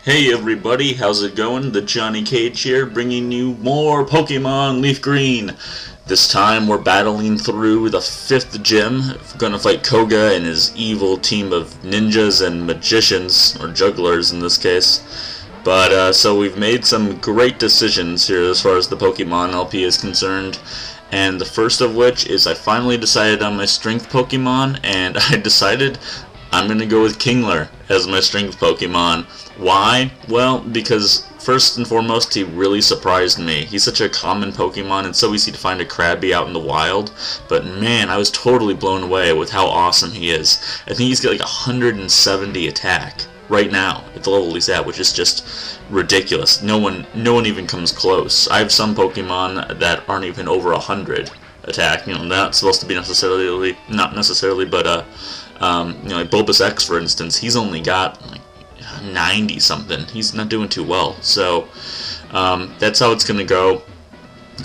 Hey everybody, how's it going? The Johnny Cage here, bringing you more Pokemon Leaf Green. This time we're battling through the 5th gym. We're gonna fight Koga and his evil team of ninjas and magicians, or jugglers in this case. But, so we've made some great decisions here as far as the Pokemon LP is concerned. And the first of which is I finally decided on my strength Pokemon, and I decided I'm going to go with Kingler as my strength Pokemon. Why? Well, because first and foremost, he really surprised me. He's such a common Pokemon and so easy to find a Krabby out in the wild, but man, I was totally blown away with how awesome he is. I think he's got like 170 attack right now at the level he's at, which is just ridiculous. No one even comes close. I have some Pokemon that aren't even over 100 attack. You know, not supposed to be not necessarily, but like Bulbous X, for instance, he's only got like 90 something. He's not doing too well. So that's how it's gonna go.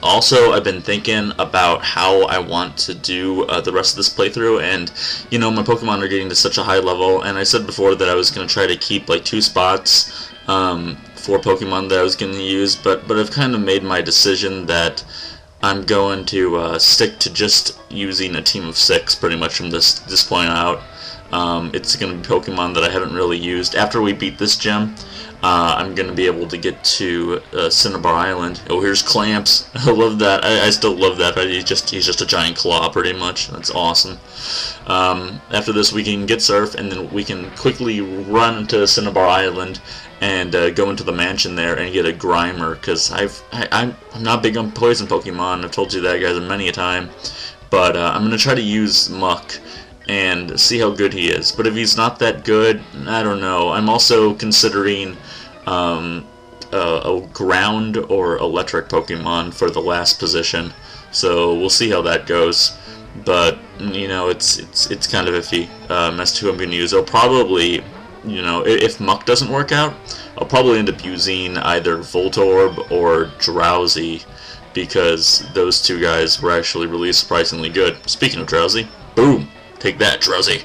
Also, I've been thinking about how I want to do the rest of this playthrough, and you know, my Pokemon are getting to such a high level, and I said before that I was going to try to keep like 2 spots for Pokemon that I was going to use, but I've kind of made my decision that I'm going to stick to just using a team of 6 pretty much from this point out. It's going to be Pokemon that I haven't really used. After we beat this gym, I'm going to be able to get to Cinnabar Island. Oh, here's Clamps. I love that. I still love that. He's just a giant claw, pretty much. That's awesome. After this, we can get Surf, and then we can quickly run to Cinnabar Island and go into the mansion there and get a Grimer, because I'm not big on poison Pokemon. I've told you that, guys, many a time. But I'm going to try to use Muck and see how good he is. But if he's not that good, I don't know. I'm also considering a ground or electric Pokemon for the last position, so we'll see how that goes. But you know, it's kind of iffy as to who I'm going to use. I'll probably, you know, if Muck doesn't work out, I'll probably end up using either Voltorb or Drowsy, because those 2 guys were actually really surprisingly good. Speaking of Drowsy, boom! Take that, Drowsy.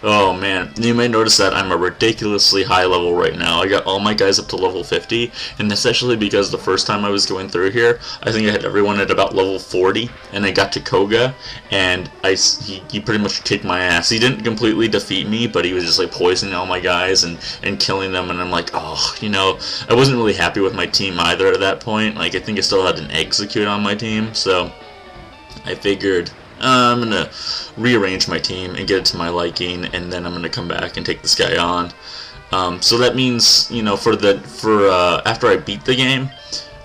Oh man, you may notice that I'm a ridiculously high level right now. I got all my guys up to level 50, and that's actually because the first time I was going through here, I think I had everyone at about level 40, and I got to Koga, and he pretty much kicked my ass. He didn't completely defeat me, but he was just like poisoning all my guys and killing them, and I'm like, oh, you know, I wasn't really happy with my team either at that point. Like, I think I still had an Execute on my team, so I figured I'm going to rearrange my team and get it to my liking, and then I'm going to come back and take this guy on. So that means, you know, after I beat the game,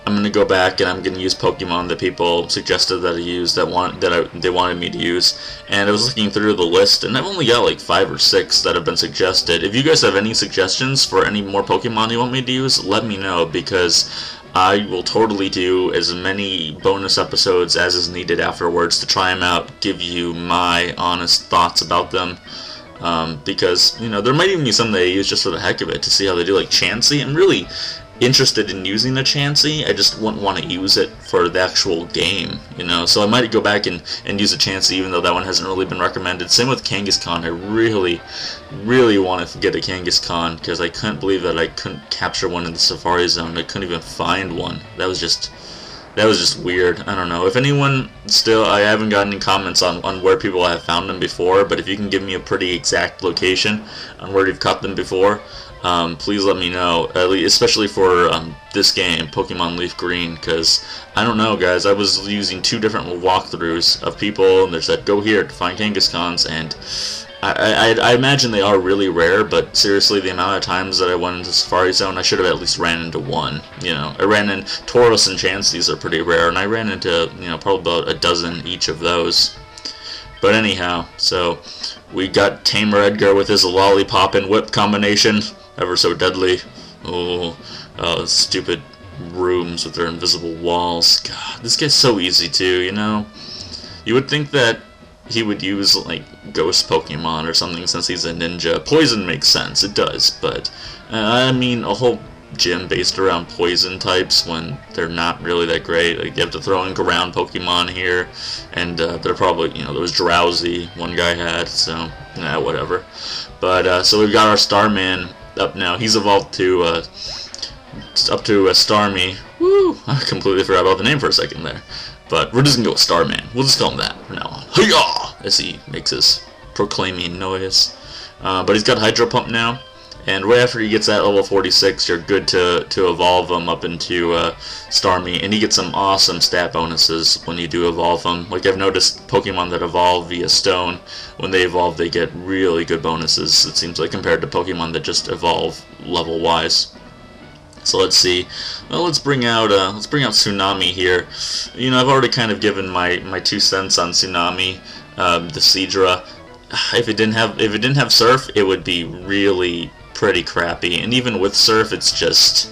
I'm going to go back and I'm going to use Pokemon that people suggested that I use, they wanted me to use. And I was looking through the list, and I've only got like 5 or 6 that have been suggested. If you guys have any suggestions for any more Pokemon you want me to use, let me know, because I will totally do as many bonus episodes as is needed afterwards to try them out, give you my honest thoughts about them. Because, you know, there might even be some that I use just for the heck of it to see how they do, like Chansey. I'm really interested in using the Chansey, I just wouldn't want to use it for the actual game, you know, so I might go back and use a Chansey, even though that one hasn't really been recommended. Same with Kangaskhan. I really want to get a Kangaskhan, because I couldn't believe that I couldn't capture one in the Safari Zone. I couldn't even find one. That was just weird. I don't know. If anyone still, I haven't gotten any comments on where people have found them before, but if you can give me a pretty exact location on where you've caught them before, please let me know, especially for this game, Pokemon Leaf Green, because I don't know, guys. I was using 2 different walkthroughs of people, and they said go here to find Kangaskhan's, and I imagine they are really rare, but seriously, the amount of times that I went into Safari Zone, I should have at least ran into one. You know, I ran in Tauros and Chanseys are pretty rare, and I ran into, you know, probably about a dozen each of those. But anyhow, so we got Tamer Edgar with his lollipop and whip combination, ever so deadly. Oh, stupid rooms with their invisible walls. God, this guy's so easy too, you know. You would think that he would use like ghost Pokemon or something since he's a ninja. Poison makes sense, it does, but I mean a whole gym based around poison types when they're not really that great. Like, you have to throw in ground Pokemon here, and they're probably, you know, there was Drowsy one guy had, so whatever. But so we've got our Starman up now. He's evolved to up to a Starmie. Woo! I completely forgot about the name for a second there. But we're just gonna go with Starman. We'll just call him that from now on. Hiya! As he makes his proclaiming noise. But he's got Hydro Pump now. And right after he gets that level 46, you're good to evolve him up into Starmie. And he gets some awesome stat bonuses when you do evolve him. Like, I've noticed Pokemon that evolve via Stone, when they evolve, they get really good bonuses, it seems like, compared to Pokemon that just evolve level-wise. So let's see. Well, let's bring out Tsunami here. You know, I've already kind of given my 2 cents on Tsunami, the Seadra. If it didn't have Surf, it would be really pretty crappy. And even with Surf, it's just,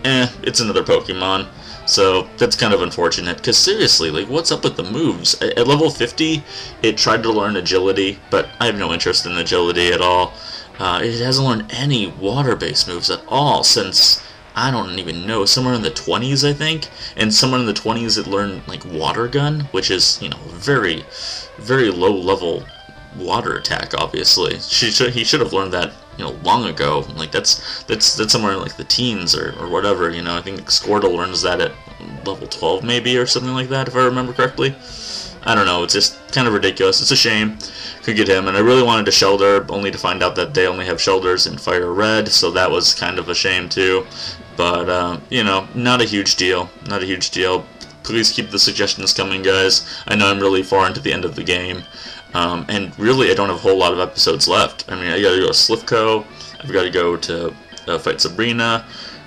it's another Pokemon. So that's kind of unfortunate. Because seriously, like, what's up with the moves? At level 50, it tried to learn Agility, but I have no interest in Agility at all. It hasn't learned any water-based moves at all since, I don't even know, somewhere in the 20s, I think. And somewhere in the 20s it learned, like, Water Gun, which is, you know, very, very low-level water attack, obviously. He should have learned that, you know, long ago. Like, that's somewhere in, like, the teens or whatever, you know. I think Squirtle learns that at level 12, maybe, or something like that, if I remember correctly. I don't know, it's just kind of ridiculous. It's a shame. Could get him, and I really wanted to Shelter, only to find out that they only have Shelters in Fire Red, so that was kind of a shame, too. But, you know, not a huge deal. Not a huge deal. Please keep the suggestions coming, guys. I know I'm really far into the end of the game. And really, I don't have a whole lot of episodes left. I mean, I gotta go to Slivko, I've gotta go to fight Sabrina,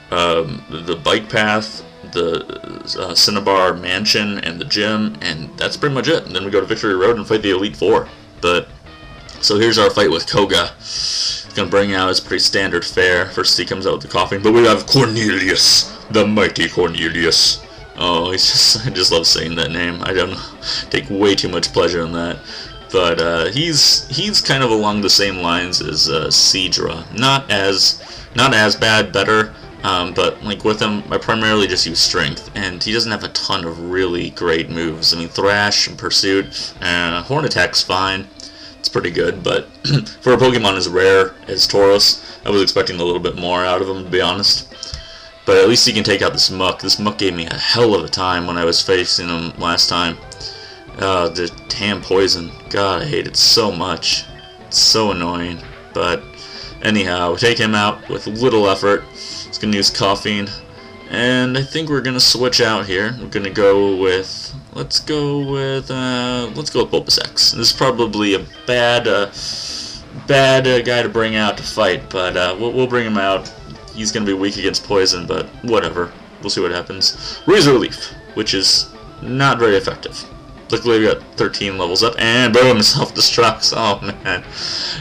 the bike path, the Cinnabar Mansion, and the gym, and that's pretty much it. And then we go to Victory Road and fight the Elite Four. But, so here's our fight with Koga. He's gonna bring out his pretty standard fare. First he comes out with the coughing, but we have Cornelius, the mighty Cornelius. Oh, I just love saying that name. I don't know, take way too much pleasure in that. But he's kind of along the same lines as Seadra. Not as bad, better. But like with him, I primarily just use Strength, and he doesn't have a ton of really great moves. I mean, Thrash and Pursuit, Horn Attack's fine. It's pretty good, but for a Pokemon as rare as Tauros, I was expecting a little bit more out of him, to be honest. But at least he can take out this Muck. This Muck gave me a hell of a time when I was facing him last time. The damn poison. God, I hate it so much. It's so annoying. But anyhow, take him out with little effort. He's gonna use Coughing, and I think we're gonna switch out here. We're gonna go with let's go with Bulbasax. This is probably a bad guy to bring out to fight, but we'll bring him out. He's gonna be weak against poison, but whatever. We'll see what happens. Razor Leaf, which is not very effective. Luckily we got 13 levels up, and boom, self-destructs. Oh man.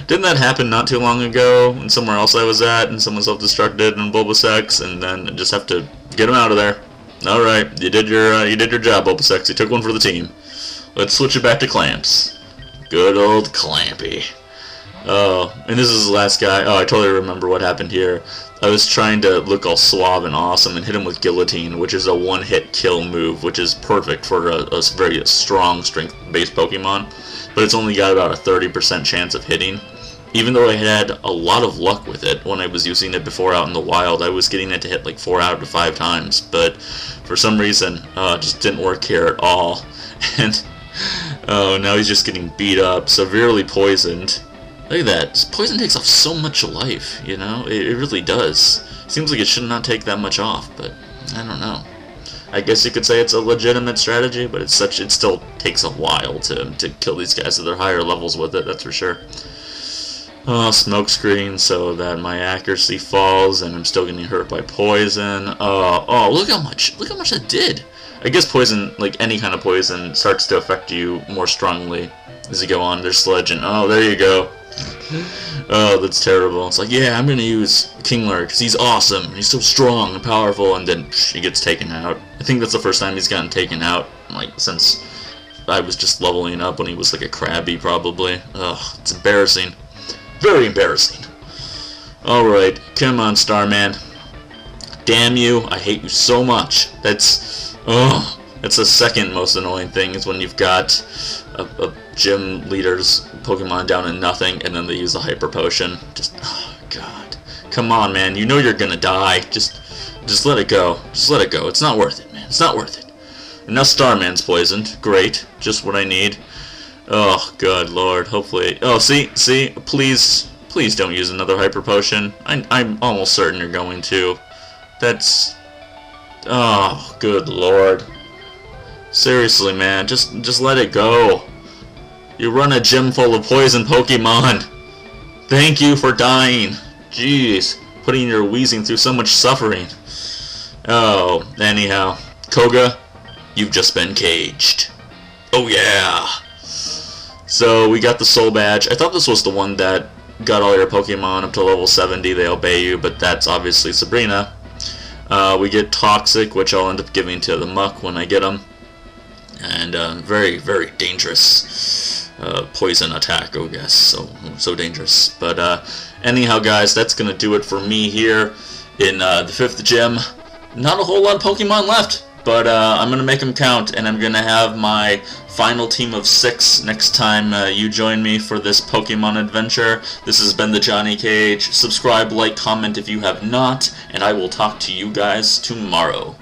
Didn't that happen not too long ago, and somewhere else I was at, and someone self-destructed in Bulbasax, and then I just have to get him out of there. Alright, you did your job, Bulbasax. You took one for the team. Let's switch it back to Clamps. Good old Clampy. Oh, and this is the last guy. Oh, I totally remember what happened here. I was trying to look all suave and awesome and hit him with Guillotine, which is a one-hit kill move, which is perfect for a very strong strength-based Pokemon. But it's only got about a 30% chance of hitting. Even though I had a lot of luck with it when I was using it before out in the wild, I was getting it to hit like 4 out of 5 times. But for some reason, it just didn't work here at all. And oh, now he's just getting beat up, severely poisoned. Look at that. Poison takes off so much life, you know? It really does. Seems like it should not take that much off, but I don't know. I guess you could say it's a legitimate strategy, but it still takes a while to kill these guys at their higher levels with it, that's for sure. Oh, Smokescreen, so that my accuracy falls and I'm still getting hurt by poison. Oh, look how much that did. I guess poison, like any kind of poison, starts to affect you more strongly as you go on. There's Sledge, and oh, there you go. Oh, that's terrible. It's like, yeah, I'm gonna use Kingler because he's awesome. He's so strong and powerful, and then he gets taken out. I think that's the first time he's gotten taken out, like, since I was just leveling up when he was like a Krabby, probably. Ugh, it's embarrassing. Very embarrassing. Alright, come on, Starman. Damn you, I hate you so much. That's the second most annoying thing, is when you've got a gym leader's Pokemon down to nothing, and then they use a Hyper Potion. Just, oh god. Come on, man. You know you're gonna die. Just let it go. Just let it go. It's not worth it, man. It's not worth it. And now Starman's poisoned. Great. Just what I need. Oh, good lord. Hopefully... Oh, see? Please don't use another hyper potion. I'm almost certain you're going to. That's... Oh, good lord. Seriously, man. Just let it go. You run a gym full of poison Pokemon. Thank you for dying. Jeez. Putting your wheezing through so much suffering. Oh, anyhow. Koga, you've just been caged. Oh, yeah. So, we got the Soul Badge. I thought this was the one that got all your Pokemon up to level 70. They obey you, but that's obviously Sabrina. We get Toxic, which I'll end up giving to the Muck when I get them. And very, very dangerous poison attack, I guess. So dangerous. But anyhow, guys, that's going to do it for me here in the 5th gym. Not a whole lot of Pokemon left, but I'm going to make them count, and I'm going to have my final team of 6 next time you join me for this Pokemon adventure. This has been the Johnny Cage. Subscribe, like, comment if you have not, and I will talk to you guys tomorrow.